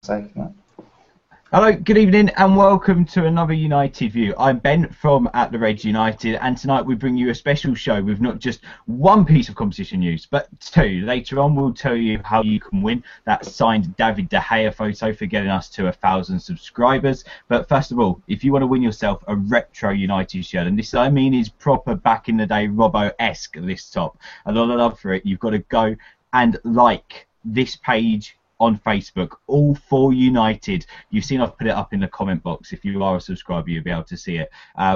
taking it. Hello, good evening and welcome to another United View. I'm Ben from At The Reds United, and tonight we bring you a special show with not just one piece of competition news, but two. Later on we'll tell you how you can win that signed David De Gea photo for getting us to 1,000 subscribers. But first of all, if you want to win yourself a retro United shirt, and this I mean is proper back in the day Robbo-esque this top, a lot of love for it, you've got to go and like this page on Facebook, All For United. You've seen I've put it up in the comment box. If you are a subscriber, you'll be able to see it.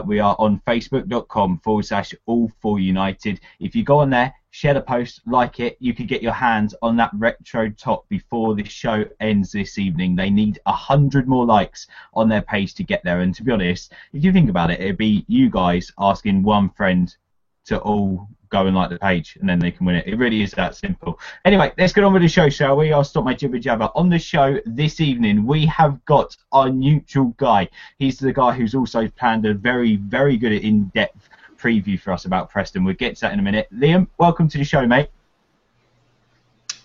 We are on facebook.com/All For United. If you go on there, share the post, like it, you could get your hands on that retro top before this show ends this evening. They need 100 more likes on their page to get there. And to be honest, if you think about it, it'd be you guys asking one friend to all go and like the page, and then they can win it. It really is that simple. Anyway, let's get on with the show, shall we? I'll stop my jibber jabber. On the show this evening, we have got our neutral guy. He's the guy who's also planned a very, very good in-depth preview for us about Preston. We'll get to that in a minute. Liam, welcome to the show, mate.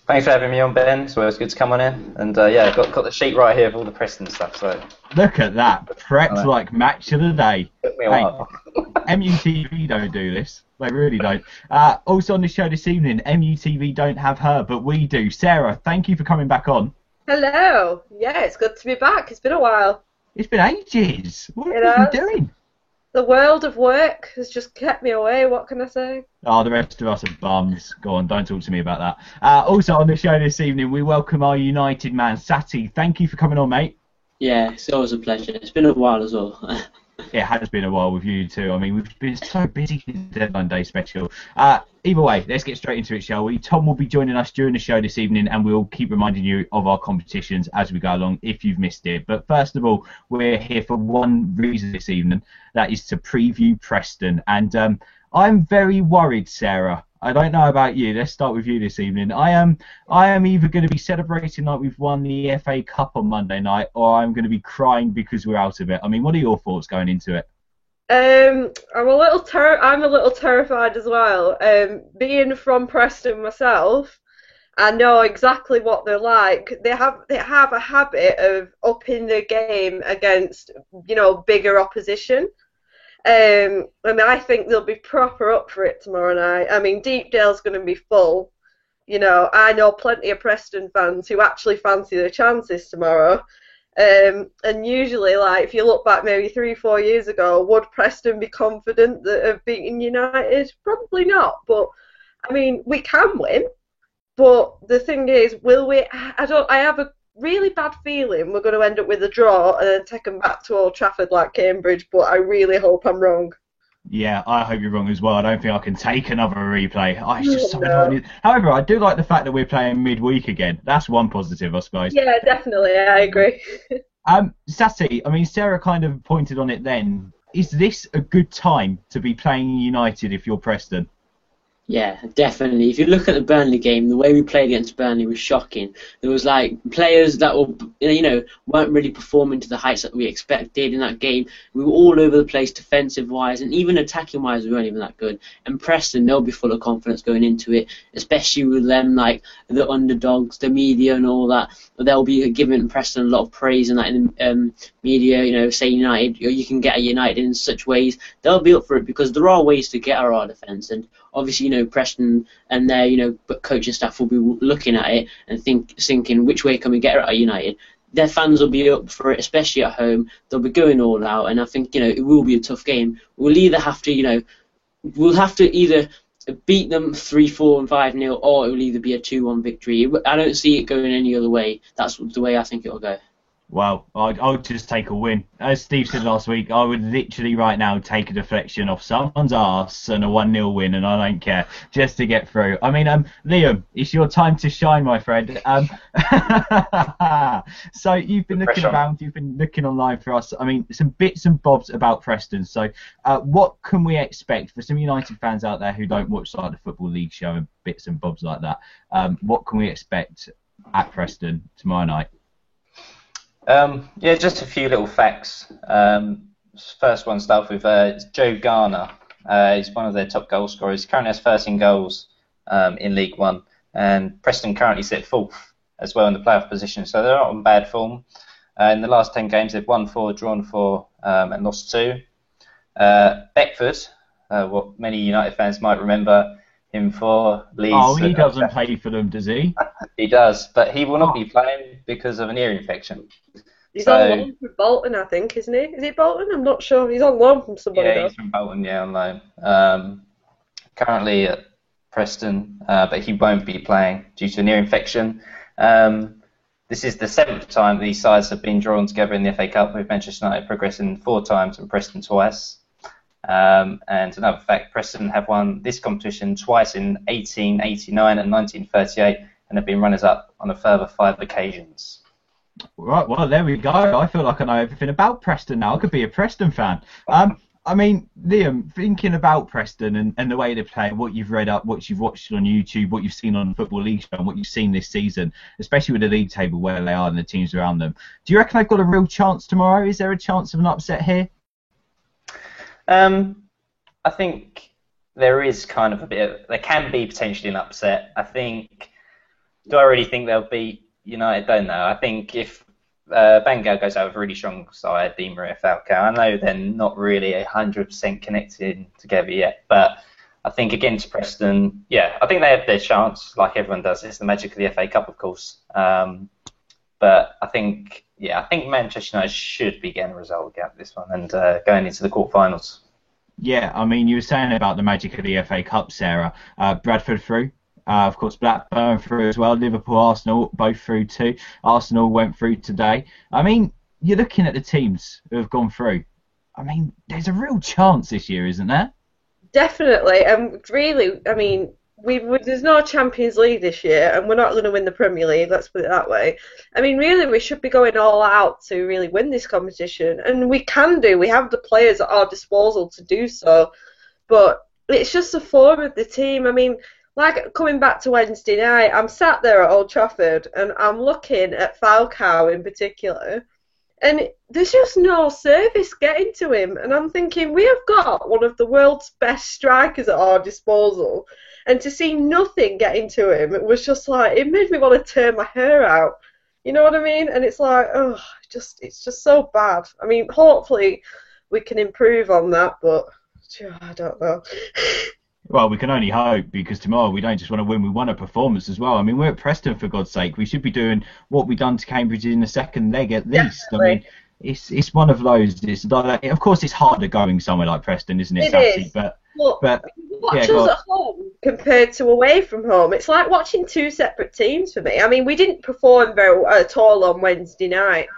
Thanks for having me on, Ben. It's always good to come on in. And yeah, got the sheet right here of all the Preston stuff. So look at that, prepped like match of the day. Took me a while. MUTV don't do this. They really don't. Also on the show this evening, MUTV don't have her, but we do. Sarah, thank you for coming back on. Hello. Yeah, it's good to be back. It's been a while. It's been ages. What have you been doing? The world of work has just kept me away. What can I say? Oh, the rest of us are bums. Go on, don't talk to me about that. Also on the show this evening, we welcome our United man, Sati. Thank you for coming on, mate. Yeah, it's always a pleasure. It's been a while as well. It has been a while with you too. I mean, we've been so busy with the Deadline Day special. Either way, let's get straight into it, shall we? Tom will be joining us during the show this evening, and we'll keep reminding you of our competitions as we go along if you've missed it. But first of all, we're here for one reason this evening. That is to preview Preston. And I'm very worried, Sarah. I don't know about you. Let's start with you this evening. I am either going to be celebrating like we've won the FA Cup on Monday night, or I'm going to be crying because we're out of it. I mean, what are your thoughts going into it? I'm a little terrified as well. Being from Preston myself, I know exactly what they're like. They have a habit of upping their game against, bigger opposition. And I think they'll be proper up for it tomorrow night. I mean, Deepdale's going to be full. I know plenty of Preston fans who actually fancy their chances tomorrow. And usually, like, if you look back maybe 3-4 years ago, would Preston be confident of beating United? Probably not. But, I mean, we can win. But the thing is, will we? I have a really bad feeling we're going to end up with a draw and then take them back to Old Trafford like Cambridge, but I really hope I'm wrong. Yeah, I hope you're wrong as well. I don't think I can take another replay. It's just so annoying. However, I do like the fact that we're playing midweek again. That's one positive, I suppose. Yeah, definitely. I agree. Sati, I mean, Sarah kind of pointed on it then. Is this a good time to be playing United if you're Preston? Yeah, definitely. If you look at the Burnley game, the way we played against Burnley was shocking. There was like players that were, weren't really performing to the heights that we expected in that game. We were all over the place defensive-wise, and even attacking-wise, we weren't even that good. And Preston, they'll be full of confidence going into it, especially with them, like the underdogs, the media, and all that. They'll be giving Preston a lot of praise and that in the media, say United, you can get a United in such ways. They'll be up for it because there are ways to get our defence, and obviously, Preston and their, coaching staff will be looking at it and thinking, which way can we get at United? Their fans will be up for it, especially at home. They'll be going all out, and I think, it will be a tough game. We'll either have to, either beat them 3-4 and 5-0, or it will either be a 2-1 victory. I don't see it going any other way. That's the way I think it'll go. Well, I'll just take a win. As Steve said last week, I would literally right now take a deflection off someone's arse and a 1-0 win, and I don't care, just to get through. I mean, Liam, it's your time to shine, my friend. So you've been looking around, you've been looking online for us. I mean, some bits and bobs about Preston. So what can we expect for some United fans out there who don't watch like the Football League show and bits and bobs like that? What can we expect at Preston tomorrow night? Yeah, just a few little facts. First one, start with Joe Garner. He's one of their top goal scorers. He currently has 13 goals in League One, and Preston currently sit fourth as well in the playoff position, so they're not on bad form. In the last 10 games, they've won 4, drawn 4, and lost 2. Beckford, what many United fans might remember him for, leads. Oh, he doesn't play for them, does he? He does, but he will not be playing because of an ear infection. He's on loan from Bolton, I think, isn't he? Is it Bolton? I'm not sure. He's on loan from somebody. Yeah, he's from Bolton, on loan. Currently at Preston, but he won't be playing due to an ear infection. This is the 7th time these sides have been drawn together in the FA Cup, with Manchester United progressing 4 times and Preston twice. And another fact, Preston have won this competition twice in 1889 and 1938, and have been runners-up on a further 5 occasions. Right, well, there we go. I feel like I know everything about Preston now. I could be a Preston fan. I mean, Liam, thinking about Preston and the way they play, what you've read up, what you've watched on YouTube, what you've seen on Football League Show, and what you've seen this season, especially with the league table where they are and the teams around them, do you reckon they've got a real chance tomorrow? Is there a chance of an upset here? I think there is kind of there can be potentially an upset. Do I really think they'll beat United? Don't know. I think if Bangal goes out with a really strong side, Di Maria, Falcao, I know they're not really 100% connected together yet, but I think against Preston, I think they have their chance, like everyone does. It's the magic of the FA Cup, of course. But I think Manchester United should be getting a result out of this one and going into the quarterfinals. Yeah, I mean, you were saying about the magic of the FA Cup, Sarah. Bradford through. Of course, Blackburn through as well. Liverpool, Arsenal, both through too. Arsenal went through today. I mean, you're looking at the teams who have gone through. I mean, there's a real chance this year, isn't there? Definitely. Really, I mean, there's no Champions League this year, and we're not going to win the Premier League, let's put it that way. I mean, really, we should be going all out to really win this competition, and we can do. We have the players at our disposal to do so, but it's just the form of the team. I mean, like, coming back to Wednesday night, I'm sat there at Old Trafford, and I'm looking at Falcao in particular, and there's just no service getting to him, and I'm thinking, we have got one of the world's best strikers at our disposal, and to see nothing getting to him, it was just like, it made me want to tear my hair out. You know what I mean? And it's like, it's just so bad. I mean, hopefully we can improve on that, but I don't know. Well, we can only hope, because tomorrow we don't just want to win, we want a performance as well. I mean, we're at Preston, for God's sake. We should be doing what we've done to Cambridge in the second leg at least. Definitely. I mean, it's one of those. Of course, it's harder going somewhere like Preston, isn't it, Sassy? Is. But watch us at home compared to away from home. It's like watching 2 separate teams for me. I mean, we didn't perform very well at all on Wednesday night,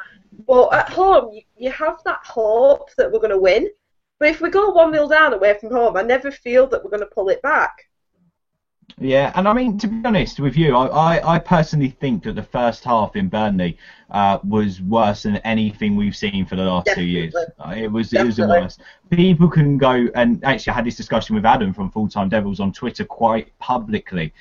but at home you have that hope that we're going to win. But if we go 1-0 down away from home, I never feel that we're going to pull it back. Yeah, and I mean, to be honest with you, I personally think that the first half in Burnley was worse than anything we've seen for the last Definitely. 2 years. It was the worst. People can go, and actually I had this discussion with Adam from Full Time Devils on Twitter quite publicly.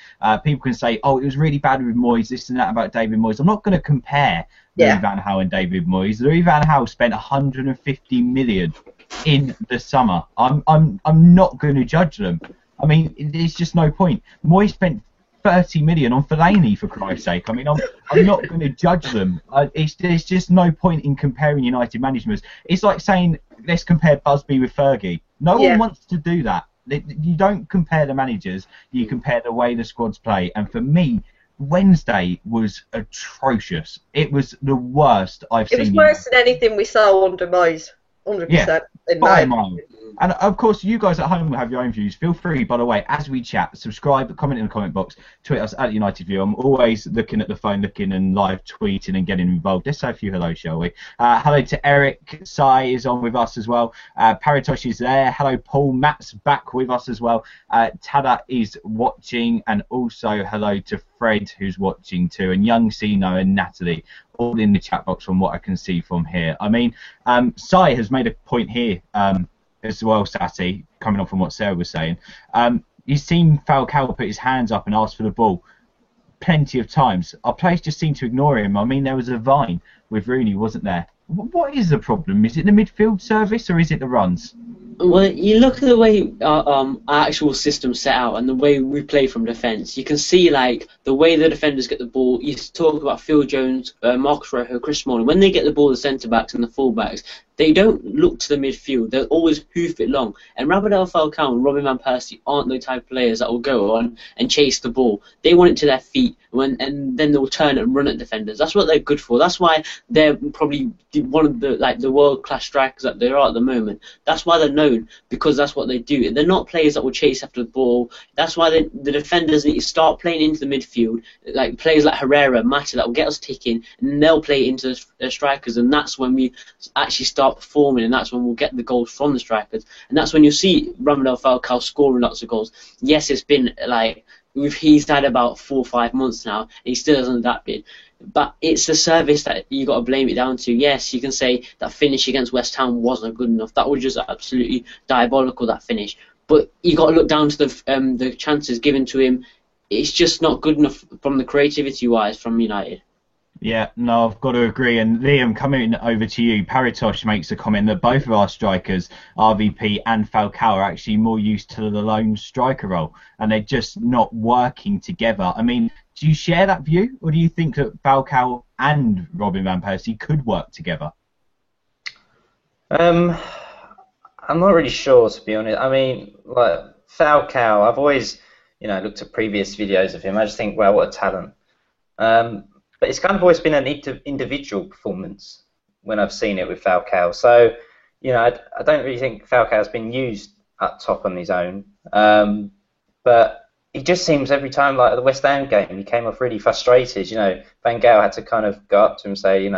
People can say, oh, it was really bad with Moyes, this and that about David Moyes. I'm not going to compare Louis Van Gaal and David Moyes. Louis Van Gaal spent 150 million in the summer. I'm not going to judge them. I mean, it's just no point. Moyes spent 30 million on Fellaini, for Christ's sake. I mean, I'm not going to judge them. There's just no point in comparing United managements. It's like saying, let's compare Busby with Fergie. No one wants to do that. You don't compare the managers, you compare the way the squads play. And for me, Wednesday was atrocious. It was the worst I've seen. It was worse than anything we saw under Moyes. 100%. Yeah, by a mile. And of course, you guys at home will have your own views. Feel free, by the way, as we chat, subscribe, comment in the comment box, tweet us at United View. I'm always looking at the phone, looking and live tweeting and getting involved. Let's say a few hello, shall we? Hello to Eric. Sai is on with us as well. Paratosh is there. Hello, Paul. Matt's back with us as well. Tada is watching, and also hello to Fred, who's watching too, and Young Sino and Natalie, all in the chat box from what I can see from here. I mean, Sai has made a point here as well, Sati, coming on from what Sarah was saying. You've seen Falcao put his hands up and ask for the ball plenty of times. Our players just seem to ignore him. I mean, there was a vine with Rooney, wasn't there? What is the problem? Is it the midfield service or is it the runs? Well, you look at the way our actual system's set out and the way we play from defence. You can see, like, the way the defenders get the ball, you talk about Phil Jones, Marcus Rojo, Chris Smalling, when they get the ball, the centre-backs and the full-backs, they don't look to the midfield. They'll always hoof it long. And Radamel Falcao and Robin Van Persie aren't the type of players that will go on and chase the ball. They want it to their feet, and then they'll turn and run at defenders. That's what they're good for. That's why they're probably one of the world-class strikers that they are at the moment. That's why they're known, because that's what they do. They're not players that will chase after the ball. That's why the defenders need to start playing into the midfield, like players like Herrera, Mata, that will get us ticking, and they'll play into the strikers, and that's when we actually start performing, and that's when we'll get the goals from the strikers, and that's when you'll see Radamel Falcao scoring lots of goals. Yes, it's been like he's had about 4 or 5 months now, and he still hasn't adapted. But it's the service that you got to blame it down to. Yes, you can say that finish against West Ham wasn't good enough. That was just absolutely diabolical, that finish. But you got to look down to the chances given to him. It's just not good enough from the creativity wise from United. Yeah, no, I've got to agree. And Liam, coming over to you, Paritosh makes a comment that both of our strikers, RVP and Falcao, are actually more used to the lone striker role, and they're just not working together. I mean, do you share that view, or do you think that Falcao and Robin Van Persie could work together? I'm not really sure, to be honest. I mean, like Falcao, I've always, looked at previous videos of him. I just think, well, what a talent. But it's kind of always been an individual performance when I've seen it with Falcao. So, I don't really think Falcao's been used up top on his own. But he just seems every time, like at the West Ham game, he came off really frustrated. Van Gaal had to kind of go up to him and say,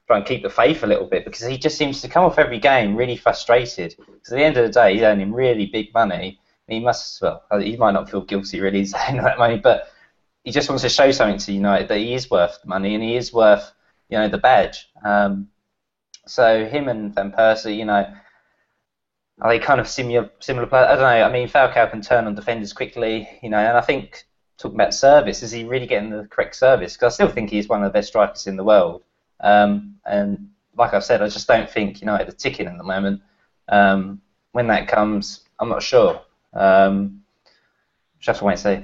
try and keep the faith a little bit, because he just seems to come off every game really frustrated. Because at the end of the day, he's earning really big money. He he might not feel guilty really saying that money, but he just wants to show something to United that he is worth the money and he is worth, the badge. So him and Van Persie, are they kind of similar players? I don't know. I mean, Falcao can turn on defenders quickly, and I think talking about service, is he really getting the correct service? Because I still think he's one of the best strikers in the world. And like I've said, I just don't think United are ticking at the moment. When that comes, I'm not sure. Just have to wait and see.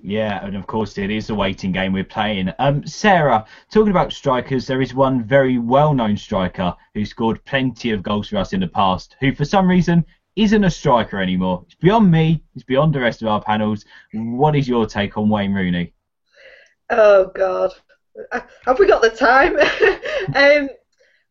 Yeah, and of course it is a waiting game we're playing. Sarah, talking about strikers, there is one very well-known striker who scored plenty of goals for us in the past, who for some reason isn't a striker anymore. It's beyond me, it's beyond the rest of our panels. What is your take on Wayne Rooney? Oh, God. Have we got the time?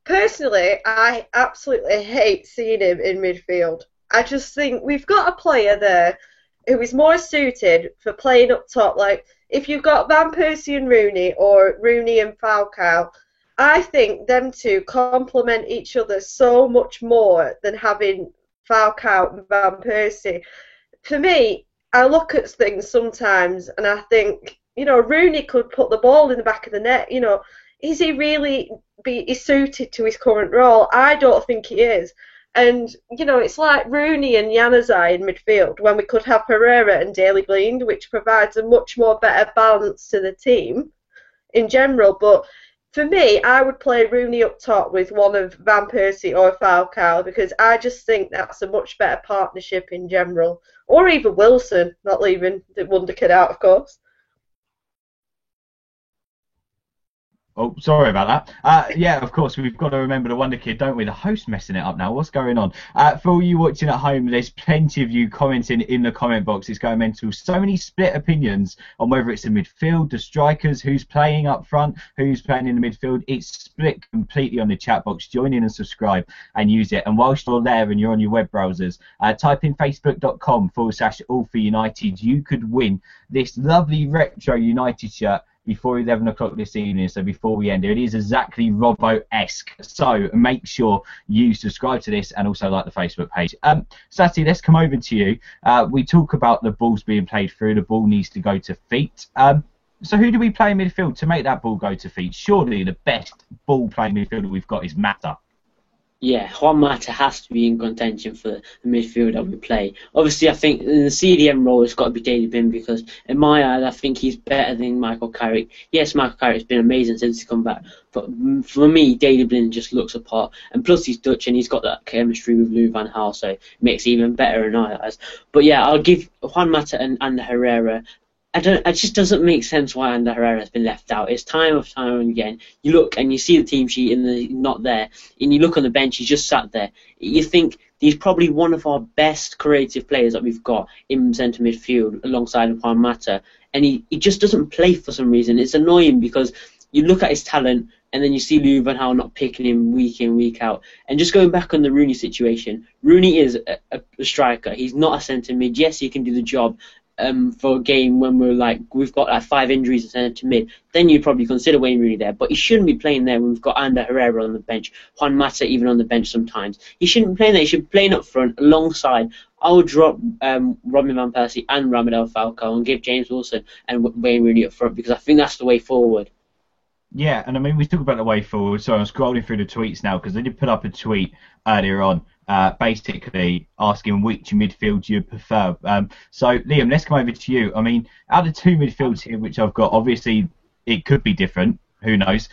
Personally, I absolutely hate seeing him in midfield. I just think we've got a player there who is more suited for playing up top. Like, if you've got Van Persie and Rooney, or Rooney and Falcao, I think them two complement each other so much more than having Falcao and Van Persie. For me, I look at things sometimes and I think, Rooney could put the ball in the back of the net. Is he really suited to his current role? I don't think he is. And, it's like Rooney and Januzaj in midfield when we could have Herrera and Daley Blind, which provides a much more better balance to the team in general. But for me, I would play Rooney up top with one of Van Persie or Falcao, because I just think that's a much better partnership in general. Or even Wilson, not leaving the wonder kid out, of course. Oh, sorry about that. Yeah, of course, we've got to remember the Wonder Kid, don't we? The host messing it up now. What's going on? For all you watching at home, there's plenty of you commenting in the comment box. It's going mental. So many split opinions on whether it's the midfield, the strikers, who's playing up front, who's playing in the midfield. It's split completely on the chat box. Join in and subscribe and use it. And whilst you're there and you're on your web browsers, type in facebook.com/allforunited. You could win this lovely retro United shirt before 11 o'clock this evening, so before we end it. It is exactly Robbo-esque, so make sure you subscribe to this and also like the Facebook page. Sati, let's come over to you. We talk about the balls being played through, the ball needs to go to feet. So who do we play in midfield to make that ball go to feet? Surely the best ball playing midfielder we've got is Mata. Yeah, Juan Mata has to be in contention for the midfield that we play. Obviously, I think in the CDM role, it's got to be Daley Blind, because in my eyes, I think he's better than Michael Carrick. Yes, Michael Carrick's been amazing since he's come back, but for me, Daley Blind just looks apart. And plus, he's Dutch and he's got that chemistry with Louis van Gaal, so it makes it even better in our eyes. But yeah, I'll give Juan Mata and Herrera It just doesn't make sense why Ander Herrera has been left out. It's time and time again. You look and you see the team sheet and he's not there, and you look on the bench, he's just sat there. You think he's probably one of our best creative players that we've got in centre midfield alongside Juan Mata, and he just doesn't play for some reason. It's annoying because you look at his talent and then you see Louis van Gaal not picking him week in, week out. And just going back on the Rooney situation, Rooney is a striker. He's not a centre mid. Yes, he can do the job for a game when we've got like 5 injuries at centre mid. Then you'd probably consider Wayne Rooney there. But he shouldn't be playing there when we've got Ander Herrera on the bench, Juan Mata even on the bench sometimes. He shouldn't be playing there. He should be playing up front alongside. I would drop Robin van Persie and Radamel Falcao and give James Wilson and Wayne Rooney up front, because I think that's the way forward. Yeah, and I mean, we talk about the way forward. So I'm scrolling through the tweets now because they did put up a tweet earlier on, basically asking which midfield you prefer. So Liam, let's come over to you. I mean, out of 2 midfields here, which I've got, obviously it could be different. Who knows?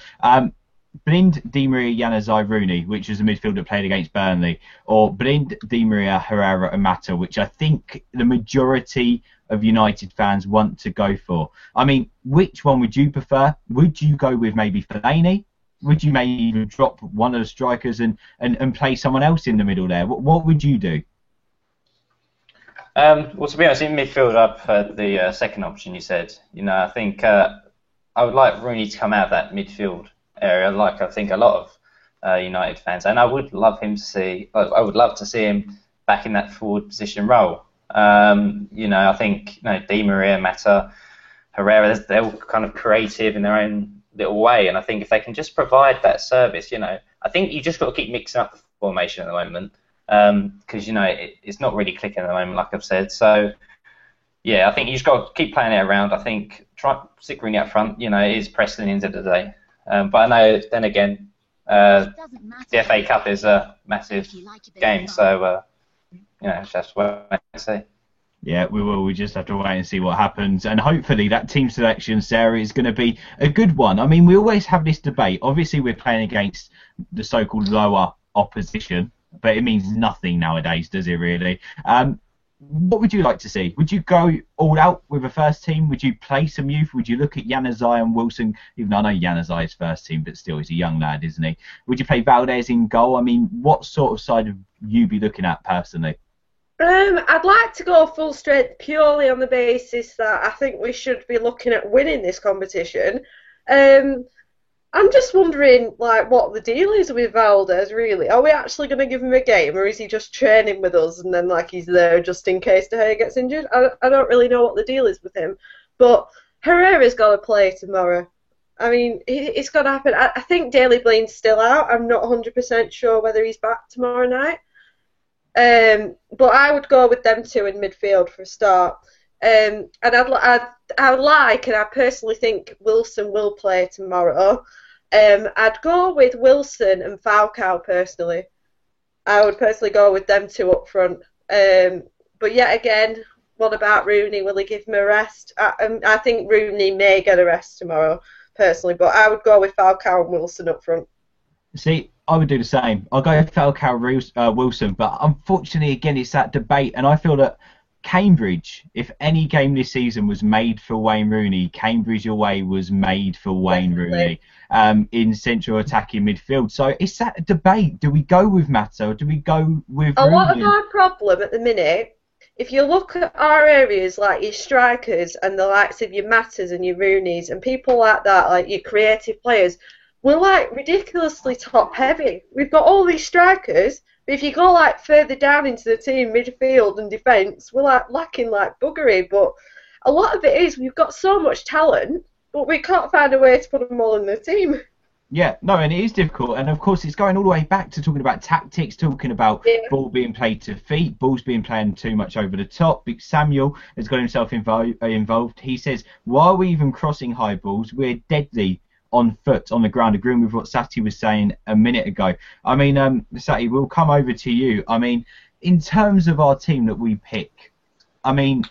Blind, Di Maria, Januzaj, Rooney, which is a midfield that played against Burnley, or Blind, Di Maria, Herrera, and Mata, which I think the majority of United fans want to go for. I mean, which one would you prefer? Would you go with maybe Fellaini? Would you maybe even drop one of the strikers and play someone else in the middle there? What would you do? Well, to be honest, in midfield, I prefer the second option you said. I think I would like Rooney to come out of that midfield area, like I think a lot of United fans, and I would love to see him back in that forward position role. I think Di Maria, Mata, Herrera, they're all kind of creative in their own little way, and I think if they can just provide that service, I think you just got to keep mixing up the formation at the moment, because it's not really clicking at the moment, like I've said. So yeah, I think you just got to keep playing it around. I think try stick Rooney up front. It is Preston at the end of the day. But I know, then again, the FA Cup is a massive game, so that's what I say. Yeah, we will. We just have to wait and see what happens. And hopefully that team selection, Sarah, is going to be a good one. I mean, we always have this debate. Obviously, we're playing against the so-called lower opposition, but it means nothing nowadays, does it really? What would you like to see? Would you go all out with a first team? Would you play some youth? Would you look at Januzaj and Wilson? Even though I know Januzaj is first team, but still he's a young lad, isn't he? Would you play Valdez in goal? I mean, what sort of side would you be looking at personally? I'd like to go full strength purely on the basis that I think we should be looking at winning this competition. I'm just wondering, what the deal is with Valdez, really. Are we actually going to give him a game, or is he just training with us and then, he's there just in case De Gea gets injured? I don't really know what the deal is with him. But Herrera's got to play tomorrow. I mean, it's got to happen. I think Daley Blind's still out. I'm not 100% sure whether he's back tomorrow night. But I would go with them two in midfield for a start. And I personally think Wilson will play tomorrow. I'd go with Wilson and Falcao personally. I would personally go with them two up front. But yet again, what about Rooney? Will he give him a rest? I think Rooney may get a rest tomorrow, personally. But I would go with Falcao and Wilson up front. See, I would do the same. I'll go with Falcao, Wilson. But unfortunately, again, it's that debate. And I feel that Cambridge, if any game this season was made for Wayne Rooney, Cambridge away was made for Wayne Rooney in central attacking midfield. So it's that debate. Do we go with Mata or do we go with Rooney? A lot of our problem at the minute, if you look at our areas like your strikers and the likes of your Matas and your Rooneys and people like that, like your creative players, we're ridiculously top heavy. We've got all these strikers. But if you go further down into the team, midfield and defence, we're lacking buggery. But a lot of it is we've got so much talent, but we can't find a way to put them all in the team. Yeah, no, and it is difficult. And of course, it's going all the way back to talking about tactics, talking about ball being played to feet, balls being played too much over the top. Big Samuel has got himself involved. He says, why are we even crossing high balls? We're deadly on foot, on the ground, agreeing with what Sati was saying a minute ago. I mean, Sati, we'll come over to you. I mean, in terms of our team that we pick, I mean,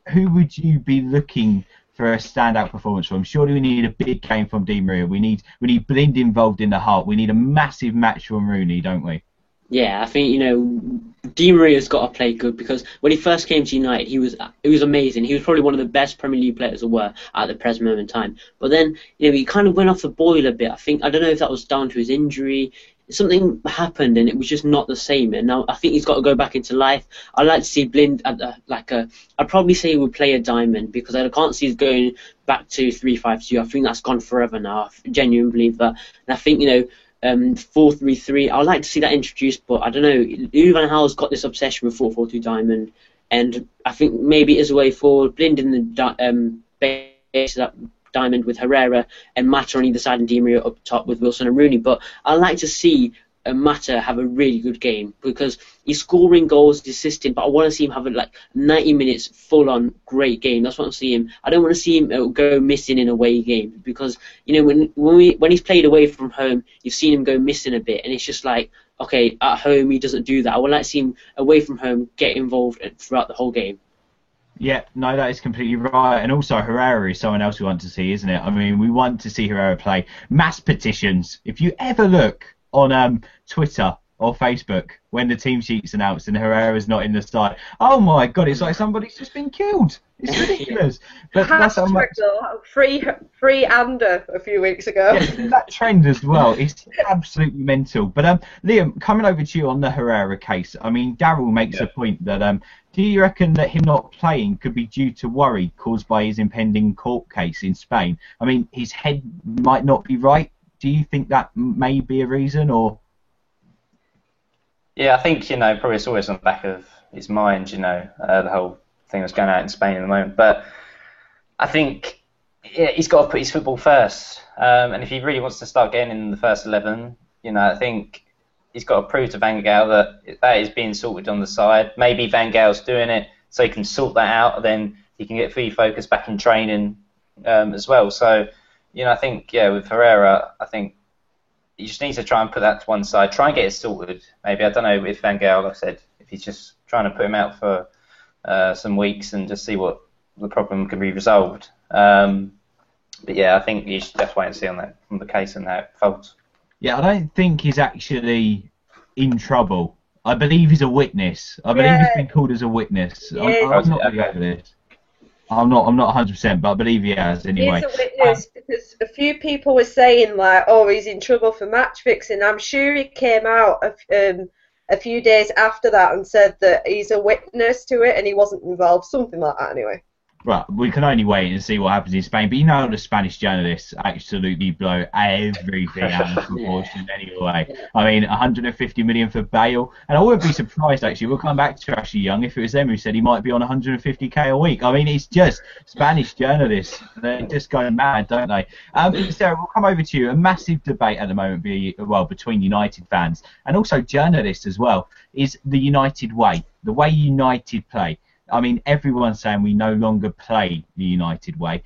who would you be looking for a standout performance from? Surely we need a big game from Di Maria. We need Blind involved in the heart. We need a massive match from Rooney, don't we? Yeah, I think, Di Maria's got to play good because when he first came to United, he was amazing. He was probably one of the best Premier League players there were at the present moment in time. But then, he kind of went off the boil a bit. I don't know if that was down to his injury. Something happened and it was just not the same. And now I think he's got to go back into life. I'd like to see Blind at I'd probably say he would play a diamond because I can't see us going back to 3-5-2. I think that's gone forever now. I genuinely believe that. And I think, 4-3-3. I'd like to see that introduced, but I don't know. Louis van Gaal's got this obsession with 4-4-2 diamond, and I think maybe it is a way forward. Blind in the base that diamond with Herrera and Mata on either side and Di Maria up top with Wilson and Rooney. But I'd like to see Mata have a really good game because he's scoring goals, he's assisting, but I want to see him have 90 minutes full-on great game. That's what I'm seeing. I don't want to see him go missing in away games because when he's played away from home, you've seen him go missing a bit, and it's just okay, at home he doesn't do that. I would like to see him away from home get involved throughout the whole game. Yeah, no, that is completely right. And also Herrera is someone else we want to see, isn't it? I mean, we want to see Herrera play. Mass petitions. If you ever look on Twitter or Facebook when the team sheet's announced and Herrera's not in the side, oh my God, it's like somebody's just been killed. It's ridiculous. But that's how much free Ander a few weeks ago. Yeah, that trend as well is absolutely mental. But Liam, coming over to you on the Herrera case, I mean, Daryl makes a point that do you reckon that him not playing could be due to worry caused by his impending court case in Spain? I mean, his head might not be right. Do you think that may be a reason, or? Yeah, I think, probably it's always on the back of his mind, the whole thing that's going out in Spain at the moment. But I think he's got to put his football first. And if he really wants to start getting in the first 11, I think he's got to prove to Van Gaal that is being sorted on the side. Maybe Van Gaal's doing it so he can sort that out, then he can get fully focused back in training as well. So, I think, with Herrera, I think you just need to try and put that to one side. Try and get it sorted. Maybe, I don't know if Van Gaal, like I said, if he's just trying to put him out for some weeks and just see what the problem can be resolved. But yeah, I think you should just wait and see on that from the case and how it folds. Yeah, I don't think he's actually in trouble. I believe he's a witness. I believe he's been called as a witness. I'm not really over this. I'm not 100%, but I believe he has anyway. He's a witness because a few people were saying he's in trouble for match fixing. I'm sure he came out a few days after that and said that he's a witness to it and he wasn't involved, something like that anyway. Right, we can only wait and see what happens in Spain. But the Spanish journalists absolutely blow everything out of proportion anyway. I mean, 150 million for Bale. And I wouldn't be surprised, actually. We'll come back to Ashley Young if it was them who said he might be on 150k a week. I mean, it's just Spanish journalists. They're just going mad, don't they? Sarah, we'll come over to you. A massive debate at the moment between United fans and also journalists as well is the United way, the way United play. I mean, everyone's saying we no longer play the United way.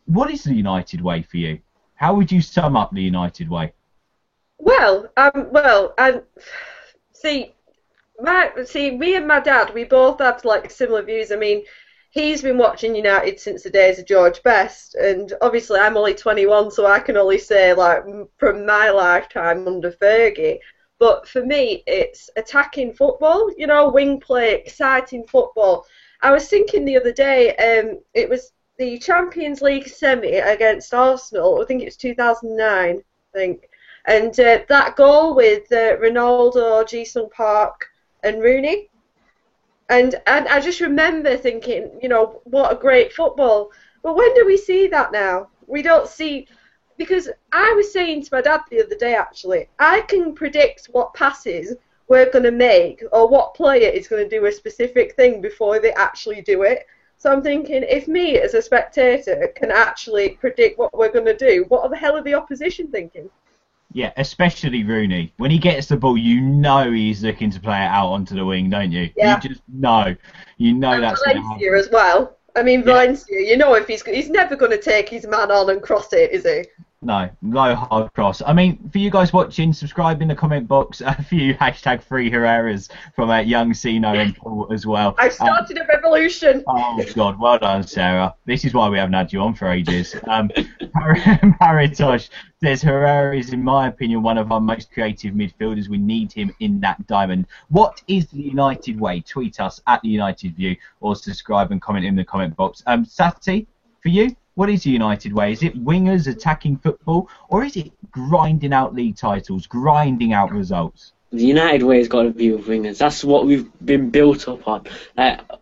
What is the United way for you? How would you sum up the United way? See, me and my dad, we both have similar views. I mean, he's been watching United since the days of George Best, and obviously I'm only 21, so I can only say from my lifetime under Fergie. But for me, it's attacking football, wing play, exciting football. I was thinking the other day, it was the Champions League semi against Arsenal. I think it was 2009, And that goal with Ronaldo, Ji-sung Park and Rooney. And I just remember thinking, what a great football. But when do we see that now? We don't see... Because I was saying to my dad the other day, actually, I can predict what passes we're going to make or what player is going to do a specific thing before they actually do it. So I'm thinking, if me as a spectator can actually predict what we're going to do, what the hell are the opposition thinking? Yeah, especially Rooney. When he gets the ball, he's looking to play it out onto the wing, don't you? Yeah. You just know. And that's going to happen. As well. I mean, Valencia, if he's never going to take his man on and cross it, is he? No, no hard cross. I mean, for you guys watching, subscribe in the comment box. A few hashtag free Herreras from young Sino and Paul as well. I started a revolution. Oh God, well done, Sarah. This is why we haven't had you on for ages. Paritosh says Herrera is, in my opinion, one of our most creative midfielders. We need him in that diamond. What is the United way? Tweet us at the United View or subscribe and comment in the comment box. Sati, for you, what is the United way? Is it wingers attacking football, or is it grinding out league titles, grinding out results? The United way has got to be with wingers. That's what we've been built up on.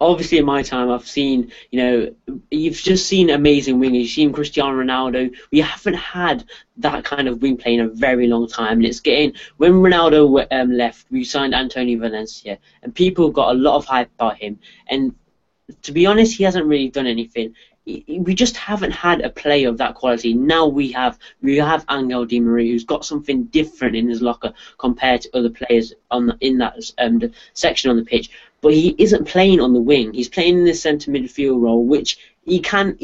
Obviously, in my time, I've seen, you've just seen amazing wingers. You've seen Cristiano Ronaldo. We haven't had that kind of wing play in a very long time. And it's getting, when Ronaldo left, we signed Antonio Valencia, and people got a lot of hype about him. And to be honest, he hasn't really done anything. We just haven't had a player of that quality. Now we have Angel Di Maria, who's got something different in his locker compared to other players in that section on the pitch. But he isn't playing on the wing. He's playing in the centre midfield role, which he can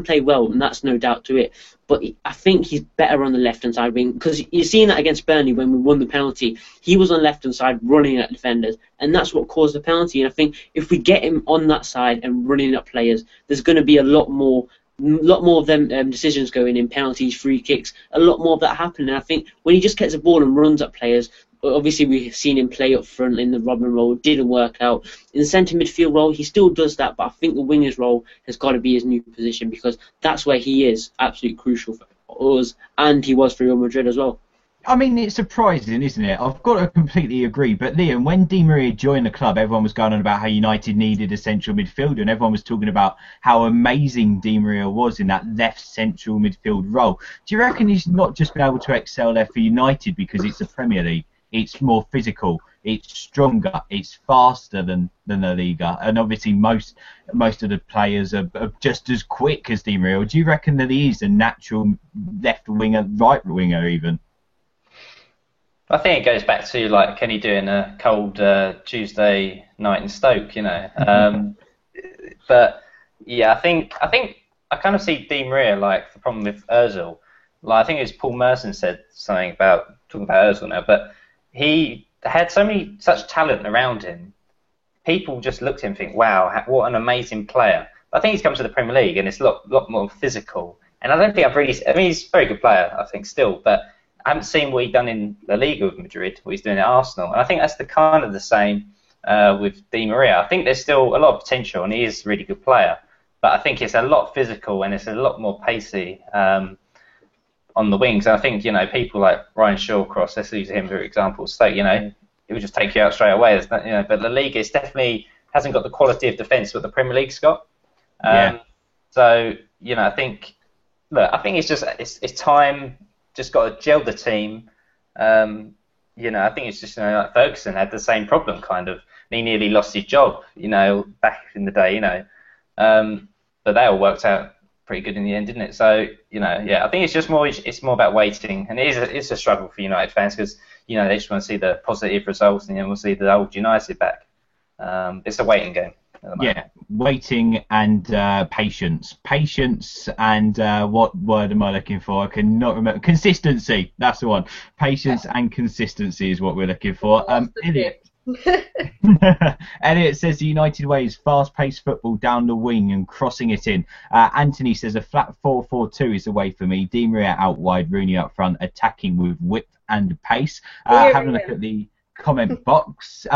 play well, and that's no doubt to it. But I think he's better on the left-hand side wing, because you've seen that against Burnley when we won the penalty. He was on the left-hand side running at defenders, and that's what caused the penalty. And I think if we get him on that side and running at players, there's going to be a lot more of them decisions going in, penalties, free kicks, a lot more of that happening. And I think when he just gets the ball and runs at players, obviously we've seen him play up front in the Robben role, didn't work out. In the centre midfield role, he still does that, but I think the winger's role has got to be his new position, because that's where he is absolutely crucial for us, and he was for Real Madrid as well. I mean, it's surprising, isn't it? I've got to completely agree. But Liam, when Di Maria joined the club, everyone was going on about how United needed a central midfielder, and everyone was talking about how amazing Di Maria was in that left central midfield role. Do you reckon he's not just been able to excel there for United because it's the Premier League? It's more physical, it's stronger, it's faster than the Liga, and obviously most of the players are just as quick as Di Maria. Or do you reckon that he is a natural left winger, right winger even? I think it goes back to, like, Kenny doing a cold Tuesday night in Stoke, But yeah, I think I kind of see Di Maria like the problem with Ozil. Like, I think it was Paul Merson said something about talking about Ozil now, but he had such talent around him. People just looked at him and think, wow, what an amazing player. But I think he's come to the Premier League and it's a lot more physical. And I don't think he's a very good player, I think, still, but I haven't seen what he's done in La Liga with Madrid, what he's doing at Arsenal. And I think that's the same with Di Maria. I think there's still a lot of potential and he is a really good player. But I think it's a lot physical and it's a lot more pacey on the wings. And I think, people like Ryan Shawcross, let's use him for example, Stoke, it would just take you out straight away. But La Liga is definitely hasn't got the quality of defence that the Premier League's got. So, I think it's just it's time. Just got to gel the team. I think it's just like Ferguson had the same problem kind of. He nearly lost his job, back in the day, but they all worked out pretty good in the end, didn't it? So, I think it's just more about waiting, and it's a struggle for United fans because they just want to see the positive results, and we'll see the old United back. It's a waiting game. Yeah, waiting and patience. Patience and what word am I looking for? I cannot remember. Consistency. That's the one. Patience and consistency is what we're looking for. Elliot. Elliot says the United way is fast-paced football down the wing and crossing it in. Anthony says a flat 4-4-2 is the way for me. Di Maria out wide, Rooney up front, attacking with width and pace. Having a look at the comment box.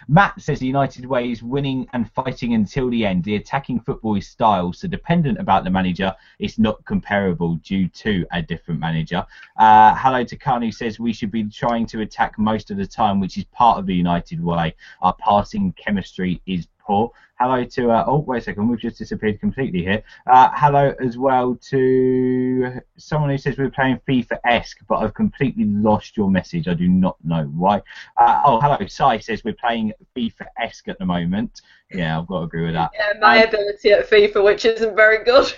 Matt says the United way is winning and fighting until the end. The attacking football is style, so dependent about the manager, it's not comparable due to a different manager. Hello to Khan, who says we should be trying to attack most of the time, which is part of the United way. Our passing chemistry is poor. Hello to, wait a second, we've just disappeared completely here. Hello as well to someone who says we're playing FIFA-esque, but I've completely lost your message. I do not know why. Hello, Sai says we're playing FIFA-esque at the moment. Yeah, I've got to agree with that. Yeah, my ability at FIFA, which isn't very good.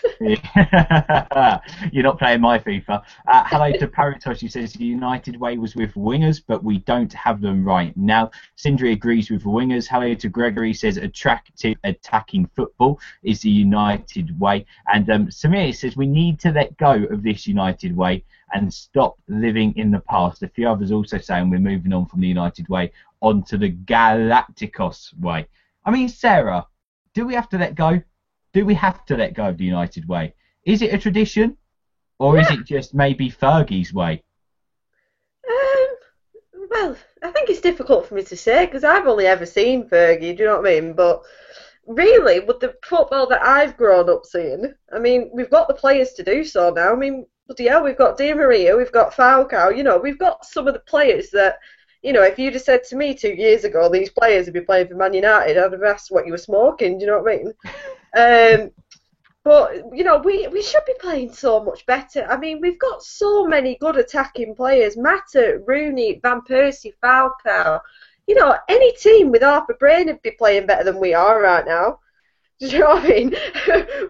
You're not playing my FIFA. Hello to Paritosh, who says the United way was with wingers, but we don't have them right now. Sindri agrees with wingers. Hello to Gregory, says attractive attacking football is the United way. And Samir says we need to let go of this United way and stop living in the past. A few others also saying we're moving on from the United way onto the Galacticos way. I mean, Sarah, do we have to let go? Do we have to let go of the United way? Is it a tradition, or is it just maybe Fergie's way? Well, I think it's difficult for me to say because I've only ever seen Fergie, do you know what I mean? But really, with the football that I've grown up seeing, I mean, we've got the players to do so now. I mean, bloody hell, we've got Di Maria, we've got Falcao, you know, we've got some of the players that, you know, if you'd have said to me 2 years ago these players would be playing for Man United, I'd have asked what you were smoking, do you know what I mean? But, you know, we should be playing so much better. I mean, we've got so many good attacking players. Mata, Rooney, Van Persie, Falcao. You know, any team with half a brain would be playing better than we are right now. Do you know what I mean?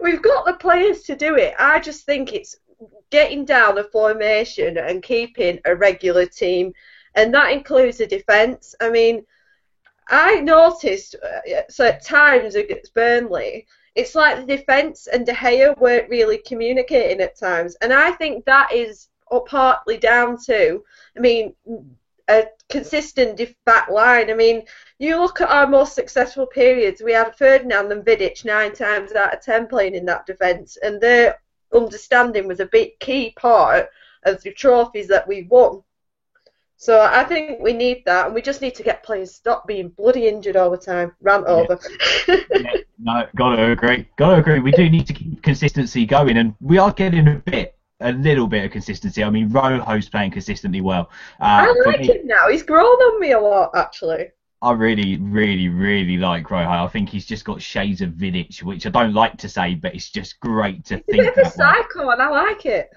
We've got the players to do it. I just think it's getting down a formation and keeping a regular team. And that includes the defence. I mean, I noticed so at times against Burnley, it's like the defence and De Gea weren't really communicating at times. And I think that is partly down to, I mean, a consistent back line. I mean, you look at our most successful periods, we had Ferdinand and Vidic 9 times out of 10 playing in that defence. And their understanding was a big key part of the trophies that we won. So I think we need that, and we just need to get players stop being bloody injured all the time. Rant over. Yeah, no, gotta agree. We do need to keep consistency going, and we are getting a little bit of consistency. I mean, Rojo's playing consistently well. I like him now. He's grown on me a lot, actually. I really, really, really like Rojo. I think he's just got shades of Vidic, which I don't like to say, but it's just great to think. He's a bit of a psycho, and I like it.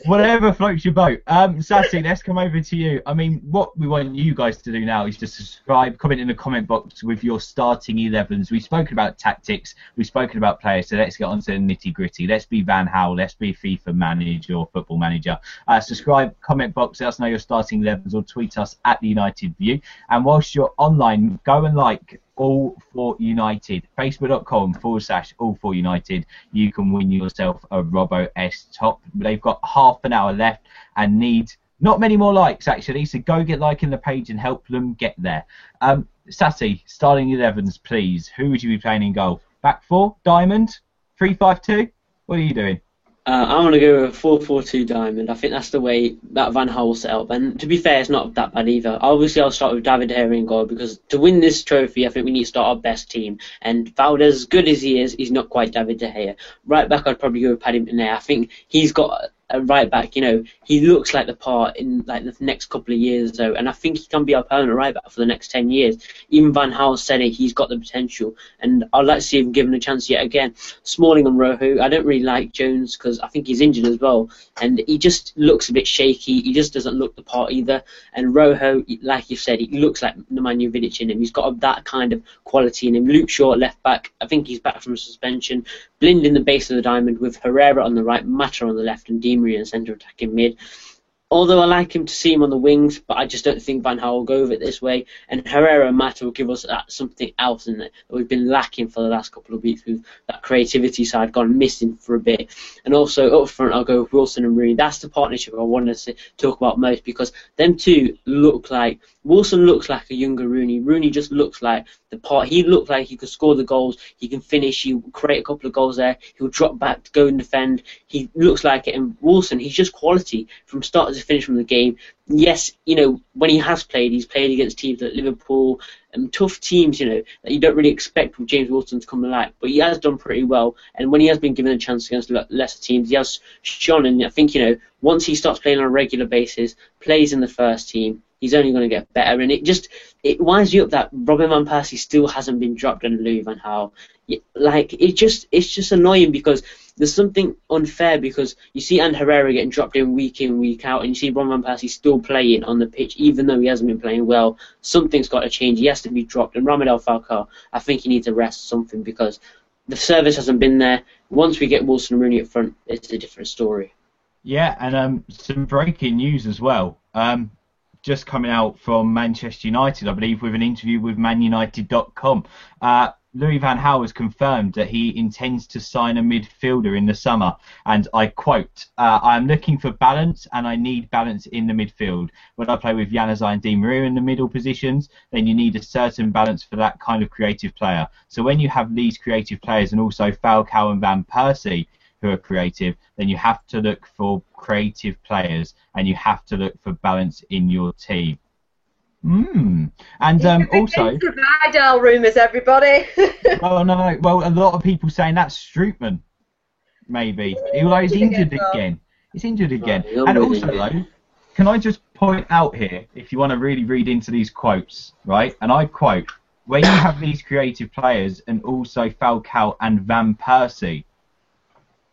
Whatever floats your boat. Sassy, let's come over to you. I mean, what we want you guys to do now is to subscribe, comment in the comment box with your starting 11s. We've spoken about tactics, we've spoken about players, so let's get on to the nitty gritty. Let's be Van Gaal, let's be FIFA Manager or Football Manager. Subscribe, comment box, let us know your starting 11s, or tweet us at the United View. And whilst you're online, go and like All for United, facebook.com/All for United. You can win yourself a Robbo S top. They've got half an hour left and need not many more likes, actually, so go get liking the page and help them get there. Sassy, starting 11s, please. Who would you be playing in goal? Back four, diamond, 3-5-2? What are you doing? I'm going to go with a 4-4-2 diamond. I think that's the way that Van Gaal set up. And to be fair, it's not that bad either. Obviously, I'll start with David De Gea in goal because to win this trophy, I think we need to start our best team. And Valdez, as good as he is, he's not quite David De Gea. Right back, I'd probably go with Paddy McNair. I think he's got a right back, you know, he looks like the part in like the next couple of years though, and I think he can be our permanent right back for the next 10 years. Even Van Gaal said it, he's got the potential, and I'd like to see him given a chance yet again. Smalling and Rojo, I don't really like Jones because I think he's injured as well, and he just looks a bit shaky, he just doesn't look the part either. And Rojo, like you said, he looks like Nemanja Vidic in him, he's got that kind of quality in him. Luke Shaw left back, I think he's back from suspension. Blind in the base of the diamond with Herrera on the right, Mata on the left, and Di Maria in centre attacking mid. Although I like him to see him on the wings, but I just don't think Van Gaal will go with it this way. And Herrera and Mata will give us something else in it that we've been lacking for the last couple of weeks, with that creativity side gone missing for a bit. And also up front, I'll go with Wilson and Rooney. That's the partnership I wanted to talk about most, because them two look like, Wilson looks like a younger Rooney. Rooney just looks like the part. He looked like he could score the goals. He can finish. He will create a couple of goals there. He'll drop back to go and defend. He looks like it. And Wilson, he's just quality from start to finish from the game. Yes, you know, when he has played, he's played against teams like Liverpool and tough teams, you know, that you don't really expect with James Wilson to come alive. But he has done pretty well. And when he has been given a chance against lesser teams, he has shone. And I think, you know, once he starts playing on a regular basis, plays in the first team, he's only going to get better. And it winds you up that Robin Van Persie still hasn't been dropped under Louis van Gaal. Like, it's just annoying, because there's something unfair, because you see Ander Herrera getting dropped in, week out, and you see Robin Van Persie still playing on the pitch, even though he hasn't been playing well. Something's got to change. He has to be dropped. And Radamel Falcao, I think he needs to rest something, because the service hasn't been there. Once we get Wilson and Rooney up front, it's a different story. Yeah, and some breaking news as well. Just coming out from Manchester United, I believe, with an interview with ManUnited.com. Louis van Gaal has confirmed that he intends to sign a midfielder in the summer, and I quote, "I'm looking for balance, and I need balance in the midfield. When I play with Januzaj and Di Maria in the middle positions, then you need a certain balance for that kind of creative player. So when you have these creative players and also Falcao and Van Persie who are creative, then you have to look for creative players, and you have to look for balance in your team." And also, Vidal rumours, everybody. no. Well, a lot of people saying that's Strootman, maybe. Although he's injured again. He's injured again. And also, though, can I just point out here, if you want to really read into these quotes, right? And I quote, "When you have these creative players and also Falcao and Van Persie,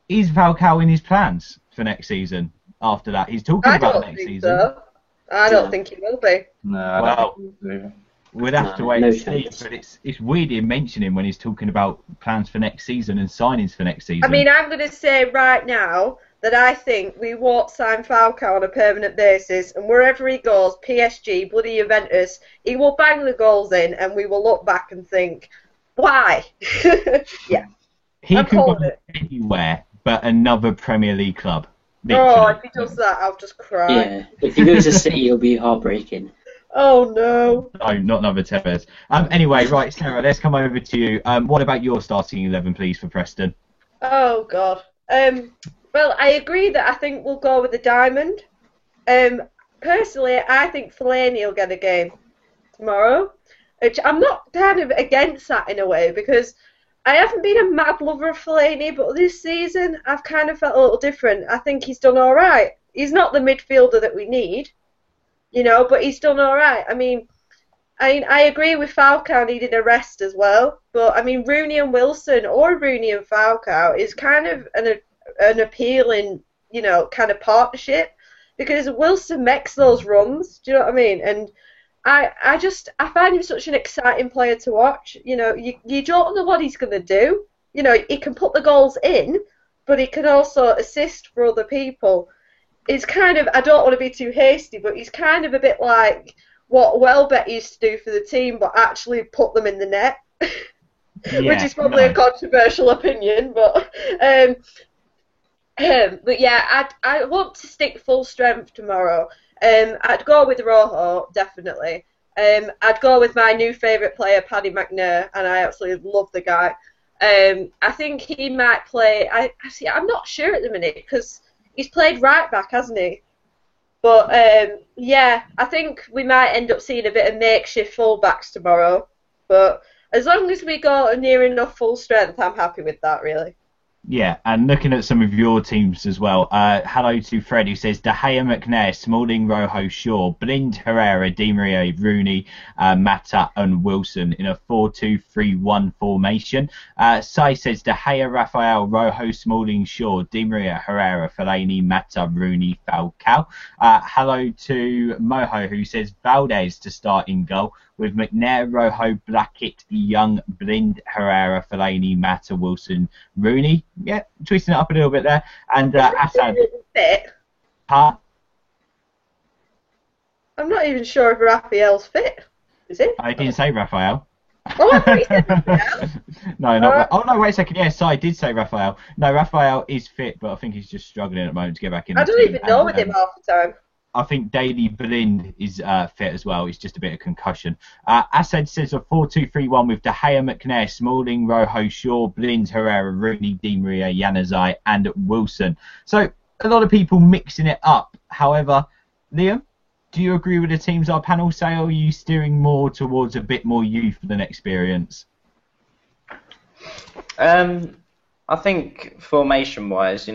is Falcao in his plans for next season? After that, he's talking about next season." So. I don't think he will be. No, I don't think he will. We'd have to wait and see, but it's weird him mentioning when he's talking about plans for next season and signings for next season. I mean, I'm going to say right now that I think we won't sign Falcao on a permanent basis, and wherever he goes, PSG, bloody Juventus, he will bang the goals in, and we will look back and think, why? Yeah. He could go anywhere but another Premier League club. Literally. Oh, if he does that, I'll just cry. Yeah, if he goes to City, it'll be heartbreaking. Oh, no. No, not another Tevez. Anyway, right, Sarah, let's come over to you. What about your starting 11, please, for Preston? Oh, God. Well, I agree that I think we'll go with the diamond. Personally, I think Fellaini will get a game tomorrow, which I'm not kind of against that in a way, because I haven't been a mad lover of Fellaini, but this season I've kind of felt a little different. I think he's done all right. He's not the midfielder that we need, but he's done all right. I mean, I agree with Falcao needing a rest as well, but I mean, Rooney and Wilson or Rooney and Falcao is kind of an appealing, kind of partnership, because Wilson makes those runs. Do you know what I mean? And I find him such an exciting player to watch. You don't know what he's going to do. He can put the goals in, but he can also assist for other people. He's kind of, I don't want to be too hasty, but he's kind of a bit like what Welbeck used to do for the team, but actually put them in the net, which is probably a controversial opinion. But yeah, I want to stick full strength tomorrow. I'd go with Rojo, definitely. I'd go with my new favourite player, Paddy McNair, and I absolutely love the guy. I think he might play. I'm not sure at the minute because he's played right back, hasn't he? But yeah, I think we might end up seeing a bit of makeshift fullbacks tomorrow. But as long as we go near enough full strength, I'm happy with that, really. Yeah, and looking at some of your teams as well. Hello to Fred, who says De Gea, McNair, Smalling, Rojo, Shaw, Blind, Herrera, Di Maria, Rooney, Mata and Wilson in a 4-2-3-1 formation. Sai says De Gea, Raphael, Rojo, Smalling, Shaw, Di Maria, Herrera, Fellaini, Mata, Rooney, Falcao. Hello to Moho, who says Valdez to start in goal, with McNair, Rojo, Blackett, Young, Blind, Herrera, Fellaini, Mata, Wilson, Rooney. Yeah, twisting it up a little bit there. And Assad. Fit. Huh? I'm not even sure if Raphael's fit. Is he? I didn't say Raphael. Oh, I thought you said Raphael. No, not. Oh no, wait a second. Yes, I did say Raphael. No, Raphael is fit, but I think he's just struggling at the moment to get back in. I don't even know with him half the time. I think Daley Blind is fit as well. It's just a bit of concussion. Assad says a 4-2-3-1 with De Gea, McNair, Smalling, Rojo, Shaw, Blind, Herrera, Rooney, Di Maria, Januzaj and Wilson. So a lot of people mixing it up. However, Liam, do you agree with the teams our panel say, or are you steering more towards a bit more youth than experience? I think formation-wise,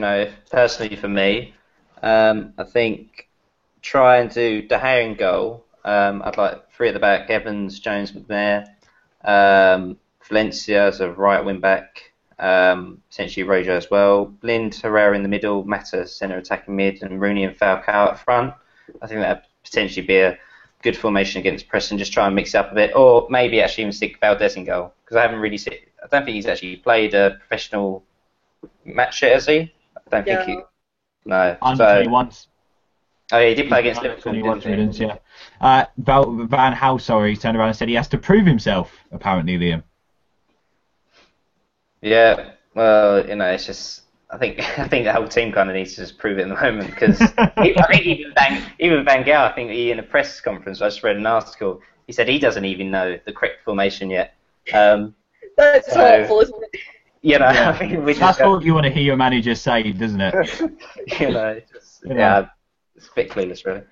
personally for me, I think try and do De Gea in goal. I'd like three at the back: Evans, Jones, McNair, Valencia as a right wing back, potentially Rojo as well. Blind, Herrera in the middle, Mata centre attacking mid, and Rooney and Falcao up front. I think that would potentially be a good formation against Preston. Just try and mix it up a bit, or maybe actually even stick Valdez in goal, because I don't think he's actually played a professional match yet, has he? I don't think he. No. Under 21s. Oh, yeah, he did play against Liverpool. Yeah. Van Gaal, turned around and said he has to prove himself, apparently, Liam. Yeah, well, it's just I think the whole team kind of needs to just prove it in the moment because I think even Van Gaal, I think he in a press conference I just read an article. He said he doesn't even know the correct formation yet. That's awful, isn't it? I think that's what you want to hear your manager say, doesn't it? It's a bit clueless, really.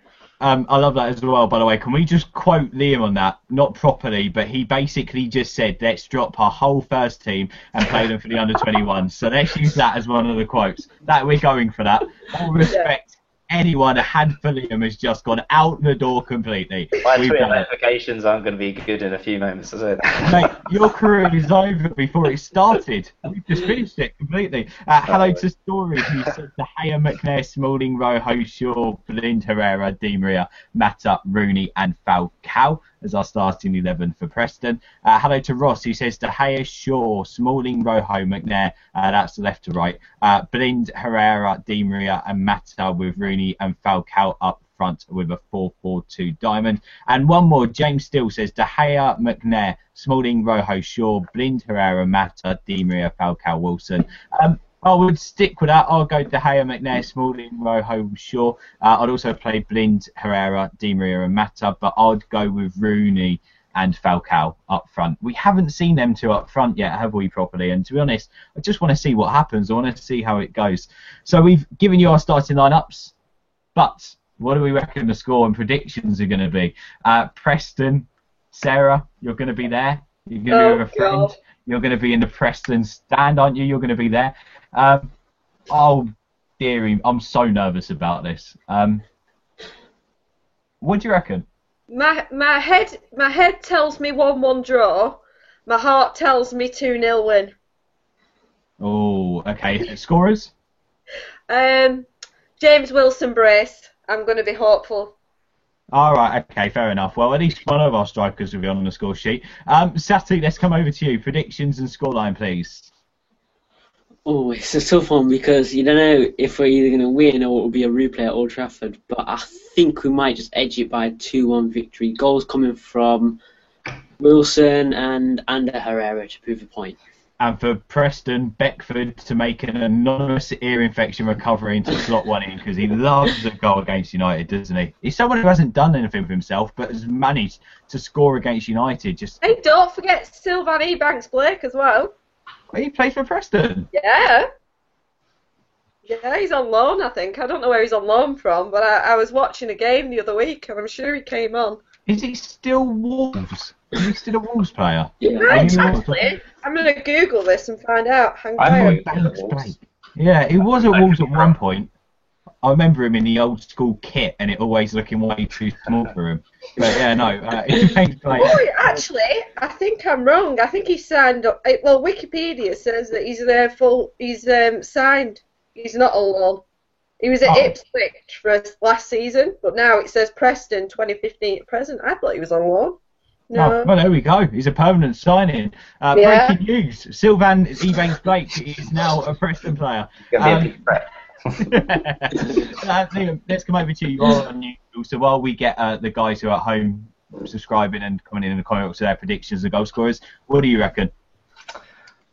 I love that as well, by the way. Can we just quote Liam on that? Not properly, but he basically just said, let's drop our whole first team and play them for the under-21. So let's use that as one of the quotes. That we're going for that. All respect. Anyone a hand for Liam has just gone out the door completely. My Twitter notifications aren't going to be good in a few moments, is it? Mate, your career is over before it started. We've just finished it completely. Hello to Story, who said De Gea, McNair, Smalling, Rojo, Shaw, Blind, Herrera, Di Maria, Mata, Rooney and Falcao as our starting 11 for Preston. Hello to Ross, who says De Gea, Shaw, Smalling, Rojo, McNair, that's left to right. Blind, Herrera, Di Maria and Mata with Rooney and Falcao up front with a 4-4-2 diamond. And one more, James Steele says De Gea, McNair, Smalling, Rojo, Shaw, Blind, Herrera, Mata, Di Maria, Falcao, Wilson. I would stick with that. I'll go De Gea, McNair, Smalling, Rojo, Shaw. I'd also play Blind, Herrera, Di Maria and Mata, but I'd go with Rooney and Falcao up front. We haven't seen them two up front yet, have we, properly? And to be honest, I just want to see what happens. I want to see how it goes. So we've given you our starting lineups, but what do we reckon the score and predictions are going to be? Preston, Sarah, you're going to be there. You're going to be with a friend. God. You're going to be in the Preston stand, aren't you? You're going to be there. Oh, dearie, I'm so nervous about this. What do you reckon? My head tells me 1-1 draw. My heart tells me 2-0 win. Oh, okay. Scorers? James Wilson brace. I'm going to be hopeful. All right, okay, fair enough. Well, at least one of our strikers will be on the score sheet. Sati, let's come over to you. Predictions and scoreline, please. Oh, it's a tough one because you don't know if we're either going to win or it will be a replay at Old Trafford. But I think we might just edge it by a 2-1 victory. Goals coming from Wilson and Ander Herrera to prove a point. And for Preston, Beckford to make an anonymous ear infection recovery and to slot one in because he loves a goal against United, doesn't he? He's someone who hasn't done anything for himself but has managed to score against United. Hey, don't forget Sylvan Ebanks-Blake as well. He plays for Preston. Yeah. Yeah, he's on loan, I think. I don't know where he's on loan from, but I was watching a game the other week and I'm sure he came on. Is he still Wolves? Is he still a Wolves player? Yeah. Right, actually, I'm going to Google this and find out. Yeah, he was at Wolves at one point. I remember him in the old school kit and it always looking way too small for him. But yeah, no, Oh, actually, I think I'm wrong. I think he signed up. Well, Wikipedia says that he's signed. He's not on loan. He was at Ipswich for last season, but now it says Preston 2015 at present. I thought he was on loan. No. Oh, well, there we go. He's a permanent signing. Breaking news. Sylvan Ebanks-Blake is now a Preston player. Liam, let's come over to you. On you. So while we get the guys who are at home subscribing and coming in the comments with their predictions of goal scorers, what do you reckon?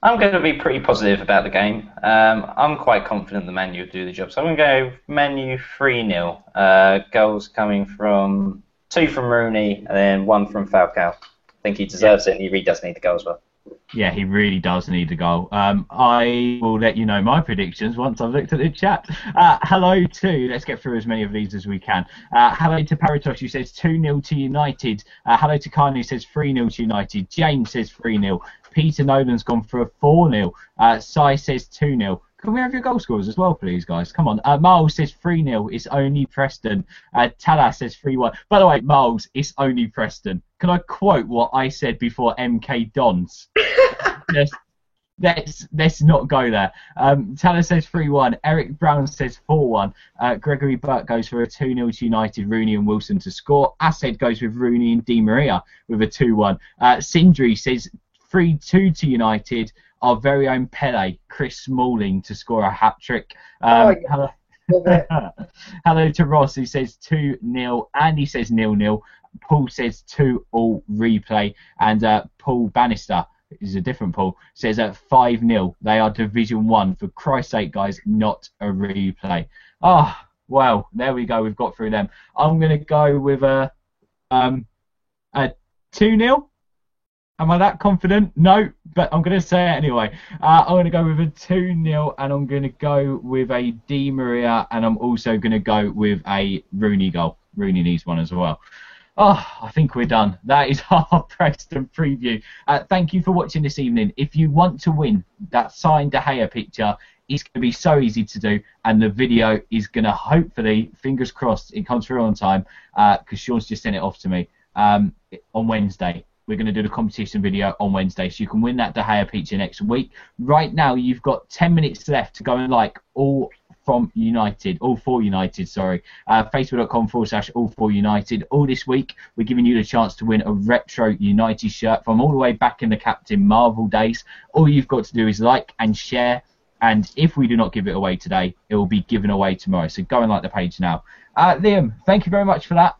I'm going to be pretty positive about the game. I'm quite confident the Man U will do the job. So I'm going to go Man U 3-0. Goals coming from 2 from Rooney and then 1 from Falcao. I think he deserves it and he really does need the goal as well. Yeah, he really does need a goal. I will let you know my predictions once I've looked at the chat. Hello to, let's get through as many of these as we can. Hello to Paratosh, who says 2-0 to United. Hello to Khan, who says 3-0 to United. James says 3-0. Peter Nolan's gone for a 4-0. Sai says 2-0. Can we have your goal scorers as well, please, guys? Come on. Miles says 3-0. It's only Preston. Tala says 3-1. By the way, Miles, it's only Preston. Can I quote what I said before MK Dons? Let's not go there. Tala says 3-1. Eric Brown says 4-1. Gregory Burke goes for a 2-0 to United. Rooney and Wilson to score. Ased goes with Rooney and Di Maria with a 2-1. Sindri says 3-2 to United. Our very own Pele, Chris Smalling, to score a hat-trick. Hello to Ross, who says 2-0. Andy says 0-0. Paul says 2-2 replay. And Paul Bannister is a different poll, says at 5-0. They are Division 1. For Christ's sake, guys, not a replay. Ah, well, there we go. We've got through them. I'm going to go with a 2-0. Am I that confident? No, but I'm going to say it anyway. I'm going to go with a 2-0, and I'm going to go with a Di Maria, and I'm also going to go with a Rooney goal. Rooney needs one as well. Oh, I think we're done. That is our Preston preview. Thank you for watching this evening. If you want to win that signed De Gea picture, it's going to be so easy to do, and the video is going to hopefully, fingers crossed, it comes through on time, because Sean's just sent it off to me, on Wednesday. We're going to do the competition video on Wednesday, so you can win that De Gea picture next week. Right now, you've got 10 minutes left to go and like all for United, facebook.com/all4united. All this week, we're giving you the chance to win a retro United shirt from all the way back in the Captain Marvel days. All you've got to do is like and share, and if we do not give it away today, it will be given away tomorrow. So go and like the page now. Liam, thank you very much for that.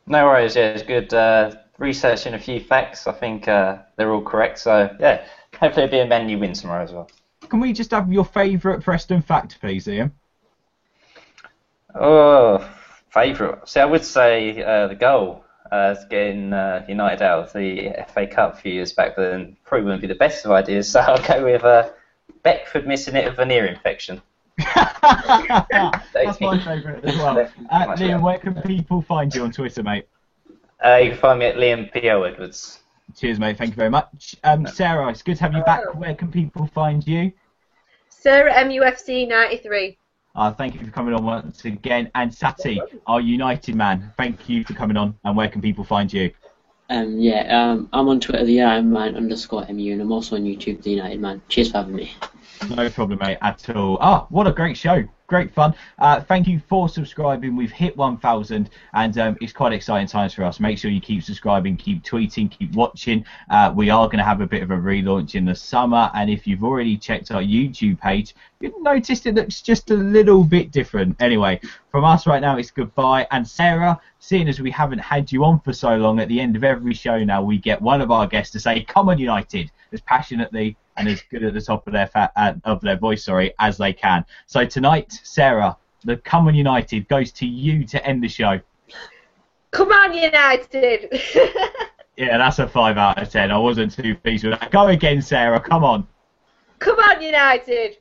No worries, yeah, it's good. Researching a few facts, I think they're all correct. So, yeah, hopefully it'll be a Man U win tomorrow as well. Can we just have your favourite Preston fact, please, Liam? Oh, favourite. See, I would say the goal getting United out of the FA Cup a few years back, but then probably wouldn't be the best of ideas. So I'll go with Beckford missing it, a veneer infection. That's my favourite as well. Liam, where can people find you on Twitter, mate? You can find me at Liam P.O. Edwards. Cheers, mate. Thank you very much. Sarah, it's good to have you back. Where can people find you? Sarah MUFC 93. Thank you for coming on once again. And Sati, our United man, thank you for coming on. And where can people find you? I'm on Twitter, the _MU, and I'm also on YouTube, the United Man. Cheers for having me. No problem, mate, at all. Oh, what a great show. Great fun. Thank you for subscribing. We've hit 1,000, and it's quite exciting times for us. Make sure you keep subscribing, keep tweeting, keep watching. We are going to have a bit of a relaunch in the summer, and if you've already checked our YouTube page, you've noticed it looks just a little bit different. Anyway, from us right now, it's goodbye. And Sarah, seeing as we haven't had you on for so long, at the end of every show now, we get one of our guests to say, "Come on, United," as passionately and as good at the top of their voice, as they can. So tonight, Sarah, the Come on United goes to you to end the show. Come on, United! Yeah, that's a 5 out of 10. I wasn't too pleased with that. Go again, Sarah. Come on. Come on, United!